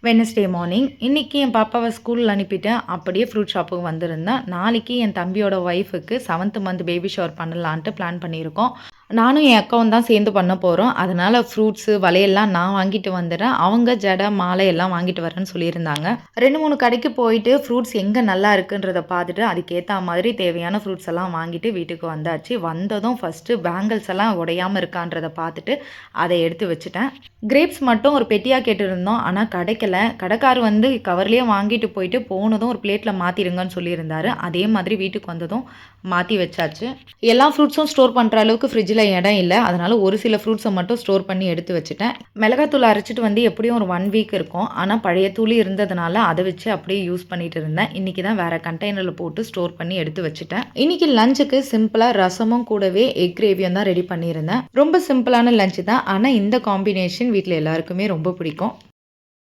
Wednesday morning. இன்னைக்கு என் பாப்பாவ ஸ்கூல்ல அனுப்பிட்டு, அப்படியே ஃப்ரூட் ஷாப்புக்கு வந்திருந்தேன். நாளைக்கு என் தம்பியோட ஒய்ஃப்‌க்கு 7த் மந்த் பேபி ஷவர் பண்ணலான்ட்டு பிளான் பண்ணியிருக்கோம். நானும் என் அக்காவும் தான் சேர்ந்து பண்ண போறோம். அதனால ஃப்ரூட்ஸு, வளையல்லாம் நான் வாங்கிட்டு வந்துடுறேன். அவங்க ஜடை, மாலை எல்லாம் வாங்கிட்டு வரேன்னு சொல்லியிருந்தாங்க. 2, 3 கடைக்கு போயிட்டு ஃப்ரூட்ஸ் எங்க நல்லா இருக்குன்றத பார்த்துட்டு, அதுக்கேத்தா மாதிரி தேவையான ஃப்ரூட்ஸ் எல்லாம் வாங்கிட்டு வீட்டுக்கு வந்தாச்சு. வந்ததும் ஃபர்ஸ்ட்டு பேங்கிள்ஸ் எல்லாம் உடையாம இருக்கான்றத பார்த்துட்டு, அதை எடுத்து வச்சுட்டேன். கிரேப்ஸ் மட்டும் ஒரு பெட்டியா கேட்டிருந்தோம். ஆனா கிடைக்கல. கடைக்காரர் வந்து கவர்லயே வாங்கிட்டு போயிட்டு, போனதும் ஒரு பிளேட்ல மாத்திருங்கன்னு சொல்லியிருந்தாரு. அதே மாதிரி வீட்டுக்கு வந்ததும் மாத்தி வச்சாச்சு. எல்லா ஃப்ரூட்ஸும் ஸ்டோர் பண்ற அளவுக்கு ஃப்ரிட்ஜ்ல இடம் இல்ல. அதனால ஒரு சில ஃப்ரூட்ஸ மட்டும் ஸ்டோர் பண்ணி எடுத்து வச்சுட்டேன். மிளகாத்தூள் அரைச்சுட்டு வந்து எப்படியும் ஒரு 1 வீக் இருக்கும். ஆனா பழைய தூள் இருந்ததுனால அத வச்சு அப்படியே யூஸ் பண்ணிட்டு இருந்தேன். இன்னைக்கு தான் வேற கண்டெய்னர்ல போட்டு ஸ்டோர் பண்ணி எடுத்து வச்சுட்டேன். இன்னைக்கு லஞ்சுக்கு சிம்பிளா ரசமும் கூடவே எக் கிரேவியும் தான் ரெடி பண்ணியிருந்தேன். ரொம்ப சிம்பிளான லஞ்ச் தான். ஆனா இந்த காம்பினேஷன் வீட்ல எல்லாருக்குமே ரொம்ப பிடிக்கும்.